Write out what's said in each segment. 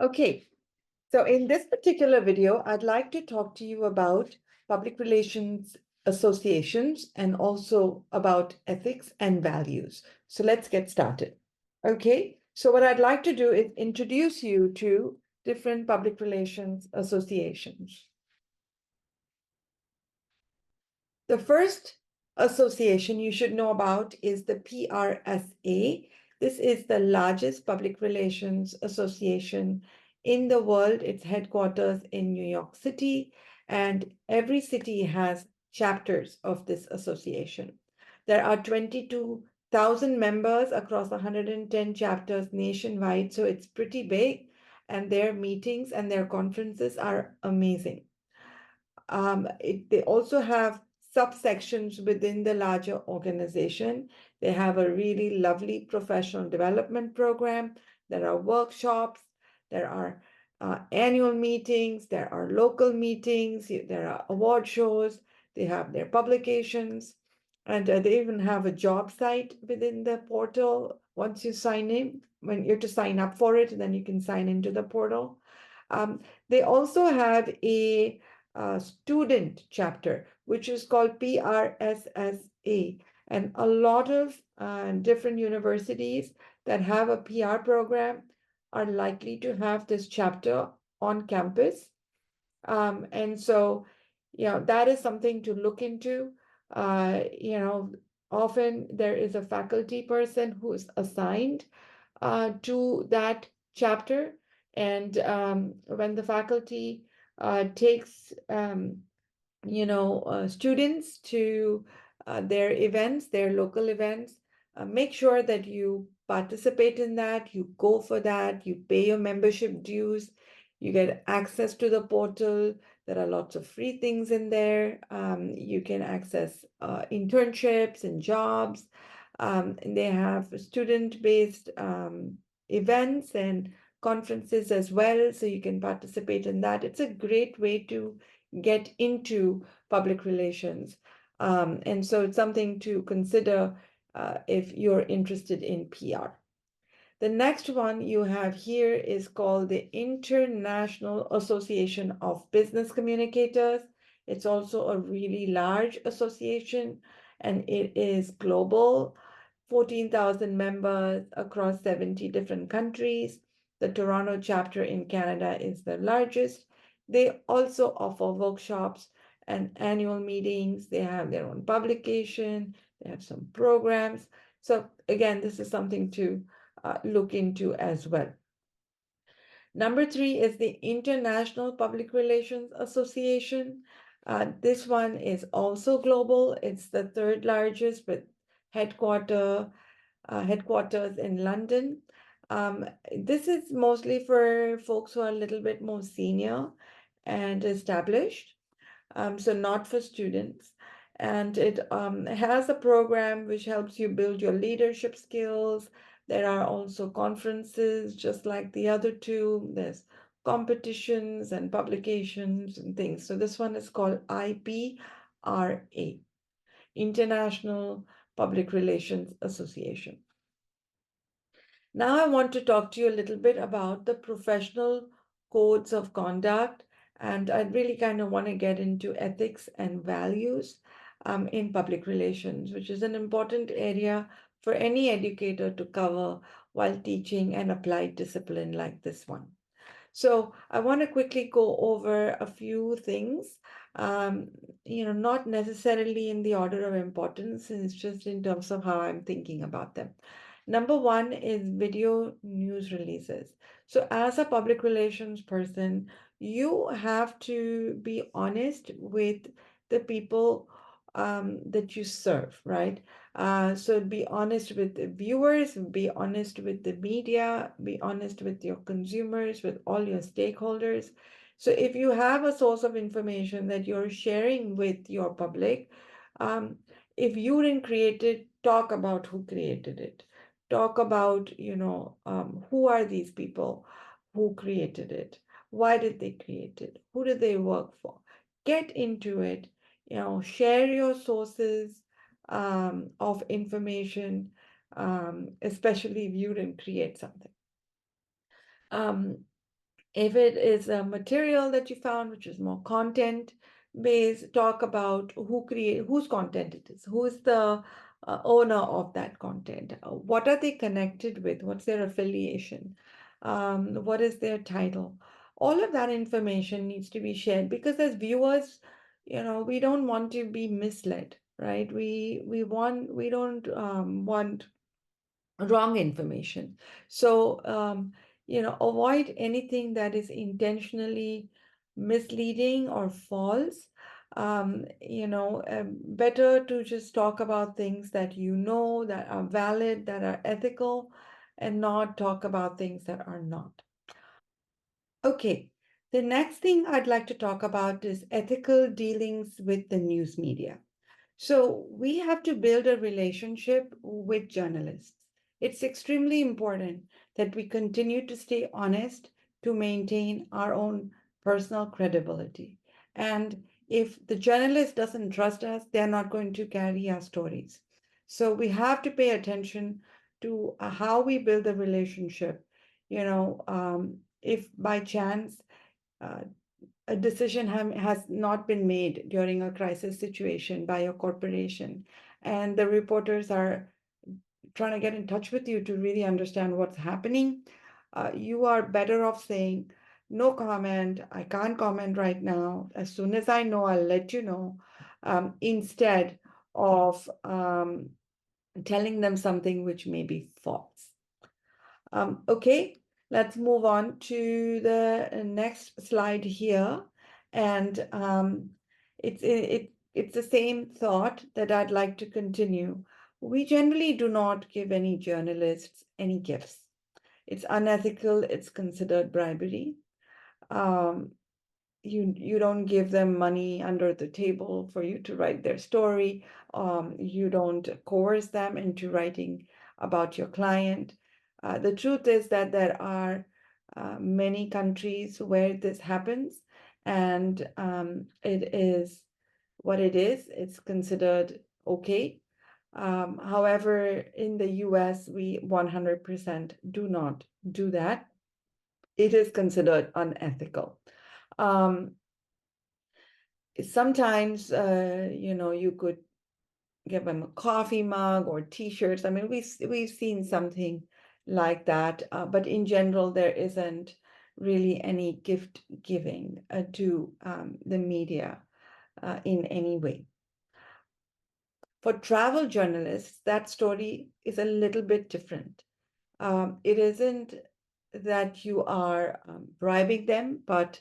Okay, so in this particular video, I'd like to talk to you about public relations associations and also about ethics and values. So let's get started. Okay, so what I'd like to do is introduce you to different public relations associations. The first association you should know about is the PRSA. This is the largest public relations association in the world. Its headquarters in New York City, and every city has chapters of this association. There are 22,000 members across 110 chapters nationwide, so it's pretty big, and their meetings and their conferences are amazing. They also have subsections within the larger organization. They have a really lovely professional development program. There are workshops, there are annual meetings, there are local meetings, there are award shows, they have their publications, and they even have a job site within the portal. Once you sign in, when you have to sign up for it, then you can sign into the portal. They also have a student chapter, which is called PRSSA. And a lot of different universities that have a PR program are likely to have this chapter on campus. And so, that is something to look into. Often there is a faculty person who is assigned to that chapter. And when the faculty takes students to their events, their local events, make sure that you participate in that, you go for that, you pay your membership dues, you get access to the portal. There are lots of free things in there. You can access internships and jobs. And they have student-based events and conferences as well, so you can participate in that. It's a great way to get into public relations. And so it's something to consider if you're interested in PR. The next one you have here is called the International Association of Business Communicators. It's also a really large association, and it is global, 14,000 members across 70 different countries. The Toronto chapter in Canada is the largest. They also offer workshops and annual meetings. They have their own publication. They have some programs. So again, this is something to look into as well. Number 3 is the International Public Relations Association. This one is also global. It's the third largest with headquarters in London. This is mostly for folks who are a little bit more senior and established, so not for students. And it has a program which helps you build your leadership skills. There are also conferences, just like the other two. There's competitions and publications and things. So this one is called IPRA, International Public Relations Association. Now I want to talk to you a little bit about the professional codes of conduct, and I really kind of want to get into ethics and values in public relations, which is an important area for any educator to cover while teaching an applied discipline like this one. So I want to quickly go over a few things, not necessarily in the order of importance, it's just in terms of how I'm thinking about them. Number 1 is video news releases. So as a public relations person, you have to be honest with the people that you serve, right? So be honest with the viewers, be honest with the media, be honest with your consumers, with all your stakeholders. So if you have a source of information that you're sharing with your public, if you didn't create it, talk about who created it. Talk about, who are these people who created it? Why did they create it? Who did they work for? Get into it, share your sources of information, especially if you didn't create something. If it is a material that you found which is more content based, talk about whose content it is, who is the owner of that content, what are they connected with, what's their affiliation, what is their title. All of that information needs to be shared because as viewers, we don't want to be misled, right? We don't want wrong information. So, avoid anything that is intentionally misleading or false. Better to just talk about things that that are valid, that are ethical, and not talk about things that are not. Okay, the next thing I'd like to talk about is ethical dealings with the news media. So we have to build a relationship with journalists. It's extremely important that we continue to stay honest to maintain our own personal credibility. And if the journalist doesn't trust us, they're not going to carry our stories. So we have to pay attention to how we build the relationship. If by chance uh, a decision has not been made during a crisis situation by a corporation, and the reporters are trying to get in touch with you to really understand what's happening, you are better off saying, no comment, I can't comment right now. As soon as I know, I'll let you know, instead of telling them something which may be false. Okay, let's move on to the next slide here. And it's the same thought that I'd like to continue. We generally do not give any journalists any gifts. It's unethical, it's considered bribery. Um, you don't give them money under the table for you to write their story. You don't coerce them into writing about your client. The truth is that there are many countries where this happens, and it is what it is. It's considered okay. However, in the US, we 100% do not do that. It is considered unethical. Um, Sometimes, you could give them a coffee mug or t-shirts. I mean, we've seen something like that, but in general, there isn't really any gift giving to the media in any way. For travel journalists, that story is a little bit different. It isn't that you are bribing them, but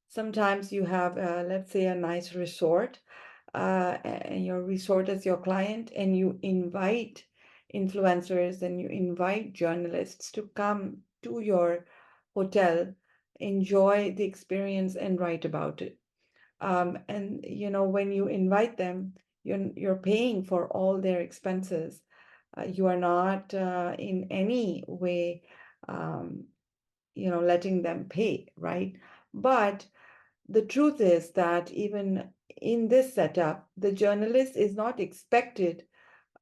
sometimes you have, let's say, a nice resort, and your resort is your client, and you invite influencers and you invite journalists to come to your hotel, enjoy the experience, and write about it. And when you invite them, you're paying for all their expenses. You are not in any way, letting them pay, right? But the truth is that even in this setup, the journalist is not expected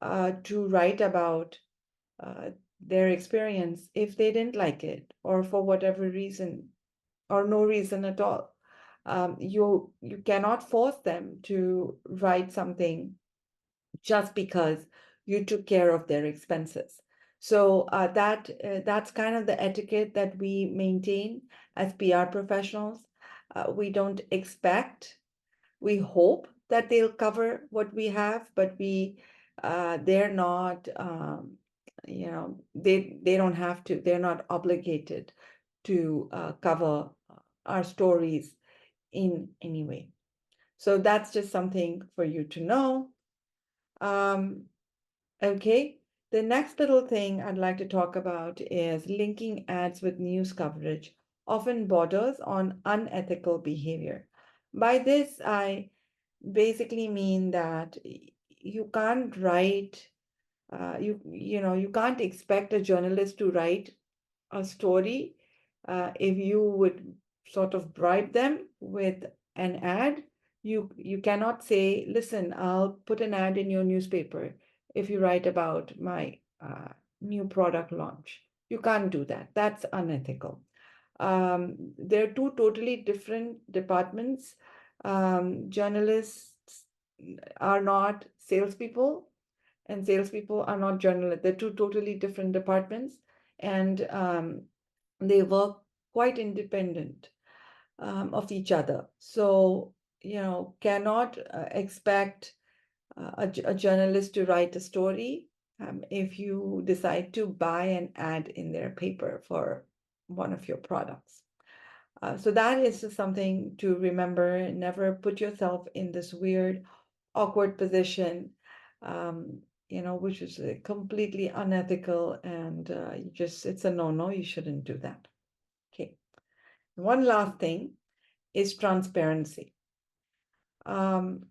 to write about uh, their experience if they didn't like it or for whatever reason or no reason at all. You cannot force them to write something just because you took care of their expenses. So that's kind of the etiquette that we maintain as PR professionals. We don't expect, we hope that they'll cover what we have, but they're not, they don't have to, they're not obligated to cover our stories in any way. So that's just something for you to know. Okay, the next little thing I'd like to talk about is linking ads with news coverage often borders on unethical behavior. By this, I basically mean that you can't write, you can't expect a journalist to write a story if you would sort of bribe them with an ad. You cannot say, listen, I'll put an ad in your newspaper if you write about my new product launch. You can't do that. That's unethical. They're two totally different departments. Journalists are not salespeople, and salespeople are not journalists. They're two totally different departments, and they work quite independent of each other. So, cannot expect a journalist to write a story if you decide to buy an ad in their paper for one of your products. So that is just something to remember. Never put yourself in this weird, awkward position, which is completely unethical, and it's a no-no. You shouldn't do that. Okay. One last thing is transparency and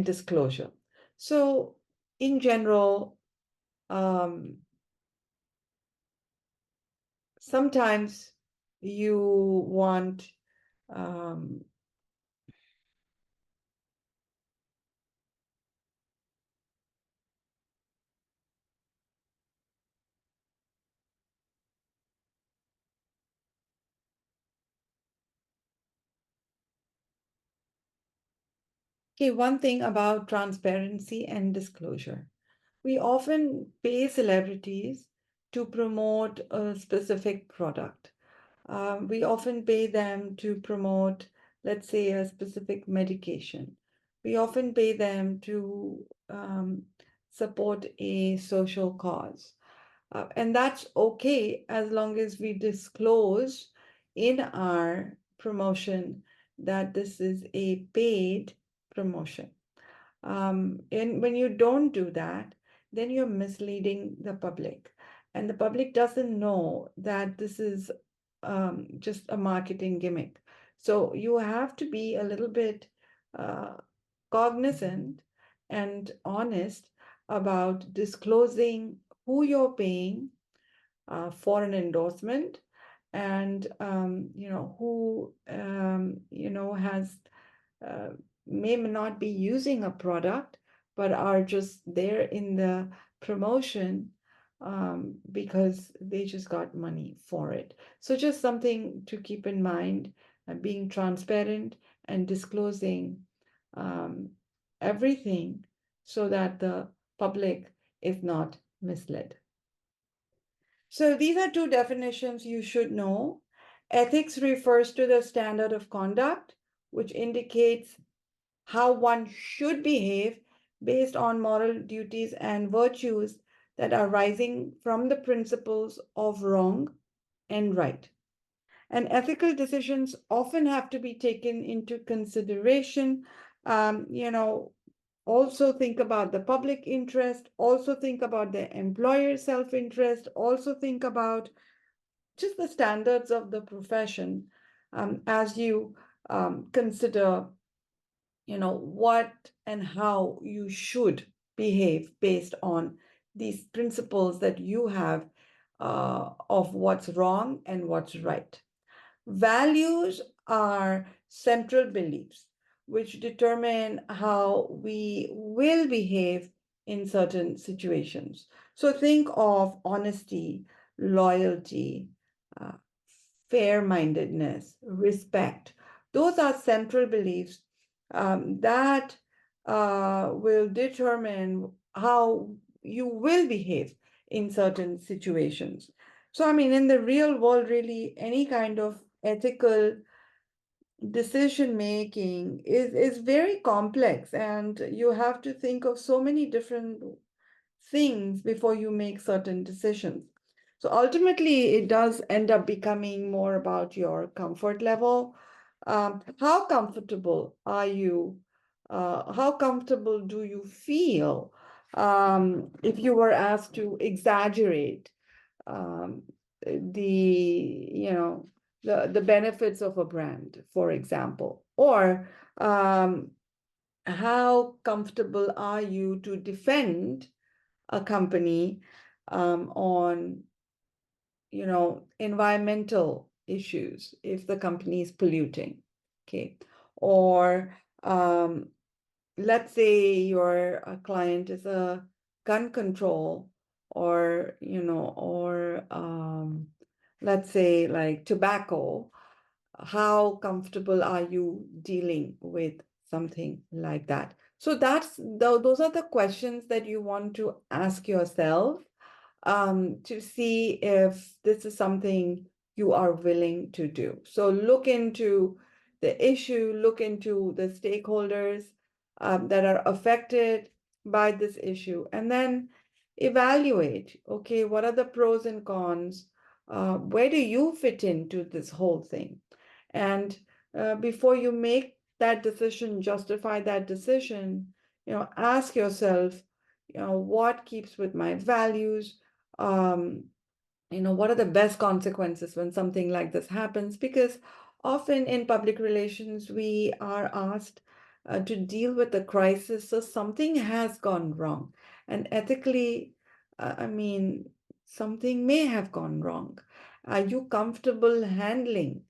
disclosure. So in general, sometimes you want okay, one thing about transparency and disclosure. We often pay celebrities to promote a specific product. We often pay them to promote, let's say, a specific medication. We often pay them to support a social cause. And that's okay as long as we disclose in our promotion that this is a paid promotion. And when you don't do that, then you're misleading the public. And the public doesn't know that this is just a marketing gimmick. So you have to be a little bit cognizant and honest about disclosing who you're paying for an endorsement, and who has uh, may not be using a product, but are just there in the promotion because they just got money for it. So just something to keep in mind, being transparent and disclosing um, everything so that the public is not misled. So these are two definitions you should know. Ethics refers to the standard of conduct, which indicates how one should behave based on moral duties and virtues that are rising from the principles of wrong and right. And ethical decisions often have to be taken into consideration. Um, you know, Also think about the public interest, also think about the employer's self-interest, also think about just the standards of the profession as you consider what and how you should behave based on these principles that you have of what's wrong and what's right. Values are central beliefs which determine how we will behave in certain situations. So think of honesty, loyalty, uh, fair-mindedness, respect. Those are central beliefs that will determine how you will behave in certain situations. So, I mean, in the real world, really, any kind of ethical decision making is very complex, and you have to think of so many different things before you make certain decisions. So ultimately, it does end up becoming more about your comfort level. How comfortable are you? How comfortable do you feel if you were asked to exaggerate um, the benefits of a brand, for example? Or how comfortable are you to defend a company on environmental issues if the company is polluting? Okay. Or let's say your client is a gun control or let's say like tobacco, how comfortable are you dealing with something like that? So those are the questions that you want to ask yourself to see if this is something you are willing to do. So look into the issue, look into the stakeholders that are affected by this issue, and then evaluate, okay, what are the pros and cons? Where do you fit into this whole thing? And before you make that decision, justify that decision, ask yourself, what keeps with my values? Um, what are the best consequences when something like this happens? Because often in public relations, we are asked to deal with a crisis, so something has gone wrong. And ethically, I mean, something may have gone wrong. Are you comfortable handling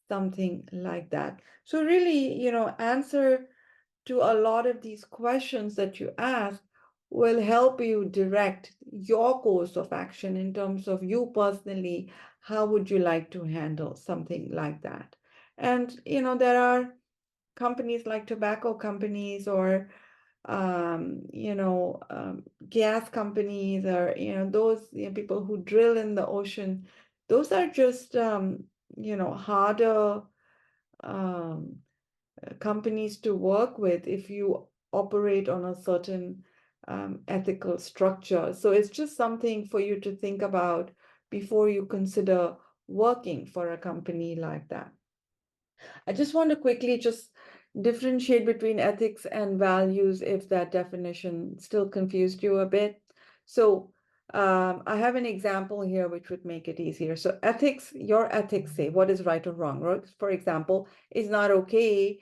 something like that? So really, answer to a lot of these questions that you ask will help you direct your course of action in terms of you personally, how would you like to handle something like that? And, there are companies like tobacco companies or, gas companies or, those people who drill in the ocean. Those are just, harder um, companies to work with if you operate on a certain ethical structure. So it's just something for you to think about before you consider working for a company like that. I just want to quickly just differentiate between ethics and values if that definition still confused you a bit. So I have an example here which would make it easier. So your ethics say what is right or wrong. Right? For example, it's not okay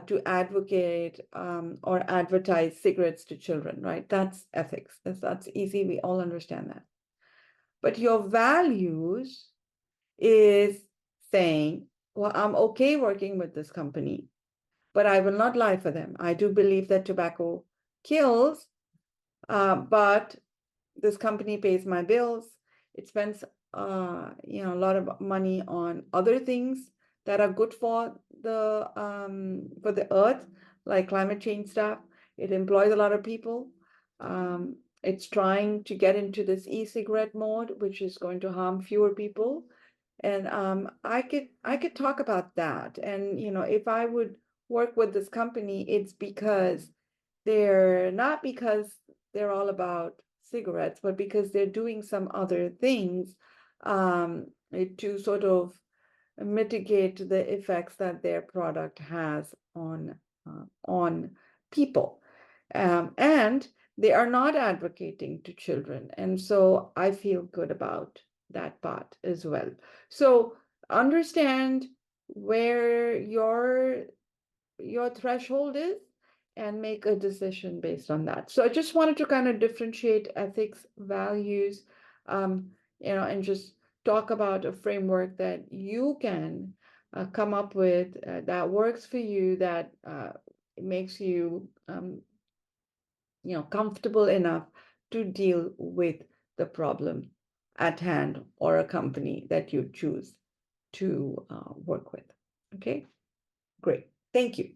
to advocate or advertise cigarettes to children, right? That's ethics. That's easy. We all understand that. But your values is saying, well, I'm okay working with this company, but I will not lie for them. I do believe that tobacco kills, but this company pays my bills. It spends, a lot of money on other things that are good for the earth, like climate change stuff. It employs a lot of people. It's trying to get into this e-cigarette mode, which is going to harm fewer people. And I could talk about that. And if I would work with this company, it's because not because they're all about cigarettes, but because they're doing some other things to sort of mitigate the effects that their product has on people. And they are not advocating to children. And so I feel good about that part as well. So understand where your threshold is and make a decision based on that. So I just wanted to kind of differentiate ethics, values, and just talk about a framework that you can come up with that works for you, that makes you, comfortable enough to deal with the problem at hand or a company that you choose to work with. Okay, great. Thank you.